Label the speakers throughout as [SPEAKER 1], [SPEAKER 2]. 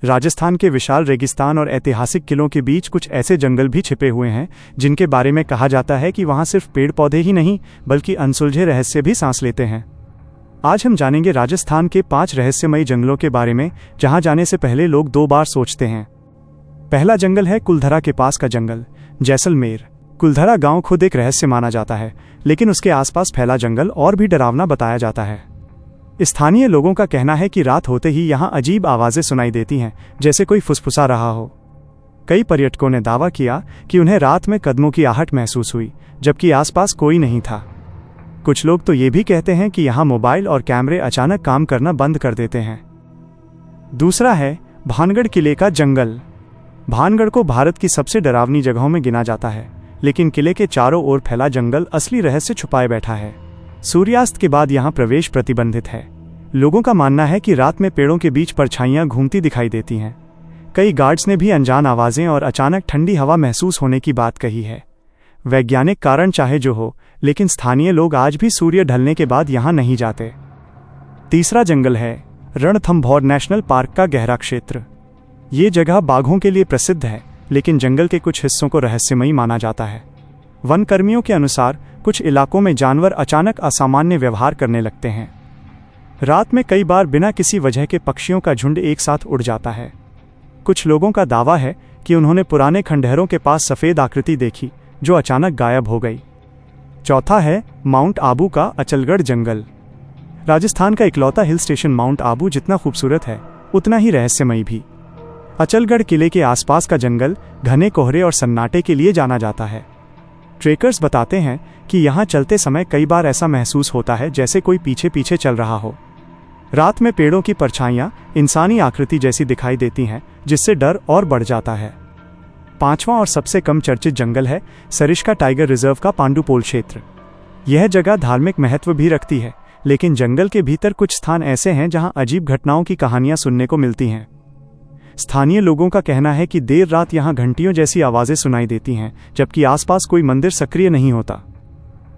[SPEAKER 1] राजस्थान के विशाल रेगिस्तान और ऐतिहासिक किलों के बीच कुछ ऐसे जंगल भी छिपे हुए हैं जिनके बारे में कहा जाता है कि वहां सिर्फ पेड़ पौधे ही नहीं बल्कि अनसुलझे रहस्य भी सांस लेते हैं। आज हम जानेंगे राजस्थान के 5 रहस्यमयी जंगलों के बारे में जहां जाने से पहले लोग 2 बार सोचते हैं। पहला जंगल है कुलधरा के पास का जंगल, जैसलमेर। कुलधरा गांव खुद एक रहस्य माना जाता है, लेकिन उसके आसपास फैला जंगल और भी डरावना बताया जाता है। स्थानीय लोगों का कहना है कि रात होते ही यहां अजीब आवाजें सुनाई देती हैं, जैसे कोई फुसफुसा रहा हो। कई पर्यटकों ने दावा किया कि उन्हें रात में कदमों की आहट महसूस हुई, जबकि आसपास कोई नहीं था। कुछ लोग तो ये भी कहते हैं कि यहां मोबाइल और कैमरे अचानक काम करना बंद कर देते हैं। दूसरा है भानगढ़ किले का जंगल। भानगढ़ को भारत की सबसे डरावनी जगहों में गिना जाता है, लेकिन किले के चारों ओर फैला जंगल असली रहस्य छुपाए बैठा है। सूर्यास्त के बाद यहां प्रवेश प्रतिबंधित है। लोगों का मानना है कि रात में पेड़ों के बीच परछाइयां घूमती दिखाई देती हैं। कई गार्ड्स ने भी अनजान आवाजें और अचानक ठंडी हवा महसूस होने की बात कही है। वैज्ञानिक कारण चाहे जो हो, लेकिन स्थानीय लोग आज भी सूर्य ढलने के बाद यहां नहीं जाते। तीसरा जंगल है रणथंभौर नेशनल पार्क का गहरा क्षेत्र। ये जगह बाघों के लिए प्रसिद्ध है, लेकिन जंगल के कुछ हिस्सों को रहस्यमयी माना जाता है। वन कर्मियों के अनुसार कुछ इलाकों में जानवर अचानक असामान्य व्यवहार करने लगते हैं। रात में कई बार बिना किसी वजह के पक्षियों का झुंड एक साथ उड़ जाता है। कुछ लोगों का दावा है कि उन्होंने पुराने खंडहरों के पास सफ़ेद आकृति देखी जो अचानक गायब हो गई। चौथा है माउंट आबू का अचलगढ़ जंगल। राजस्थान का इकलौता हिल स्टेशन माउंट आबू जितना खूबसूरत है, उतना ही रहस्यमयी भी। अचलगढ़ किले के आसपास का जंगल घने कोहरे और सन्नाटे के लिए जाना जाता है। ट्रेकर्स बताते हैं कि यहाँ चलते समय कई बार ऐसा महसूस होता है जैसे कोई पीछे पीछे चल रहा हो। रात में पेड़ों की परछाइयाँ इंसानी आकृति जैसी दिखाई देती हैं, जिससे डर और बढ़ जाता है। 5वां और सबसे कम चर्चित जंगल है सरिस्का टाइगर रिजर्व का पांडुपोल क्षेत्र। यह जगह धार्मिक महत्व भी रखती है, लेकिन जंगल के भीतर कुछ स्थान ऐसे हैं जहां अजीब घटनाओं की कहानियां सुनने को मिलती हैं। स्थानीय लोगों का कहना है कि देर रात यहां घंटियों जैसी आवाजें सुनाई देती हैं, जबकि आसपास कोई मंदिर सक्रिय नहीं होता।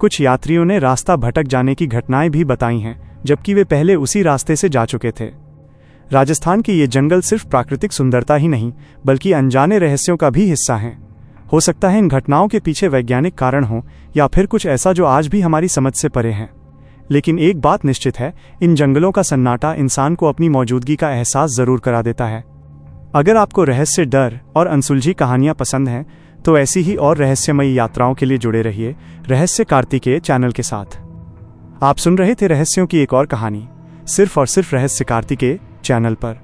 [SPEAKER 1] कुछ यात्रियों ने रास्ता भटक जाने की घटनाएं भी बताई हैं, जबकि वे पहले उसी रास्ते से जा चुके थे। राजस्थान के ये जंगल सिर्फ प्राकृतिक सुंदरता ही नहीं, बल्कि अनजाने रहस्यों का भी हिस्सा हैं। हो सकता है इन घटनाओं के पीछे वैज्ञानिक कारण हो, या फिर कुछ ऐसा जो आज भी हमारी समझ से परे है। लेकिन एक बात निश्चित है, इन जंगलों का सन्नाटा इंसान को अपनी मौजूदगी का एहसास जरूर करा देता है। अगर आपको रहस्य, डर और अनसुलझी कहानियां पसंद हैं, तो ऐसी ही और रहस्यमयी यात्राओं के लिए जुड़े रहिए रहस्य कार्तिकेय चैनल के साथ। आप सुन रहे थे रहस्यों की एक और कहानी, सिर्फ और सिर्फ रहस्य कार्तिकेय चैनल पर।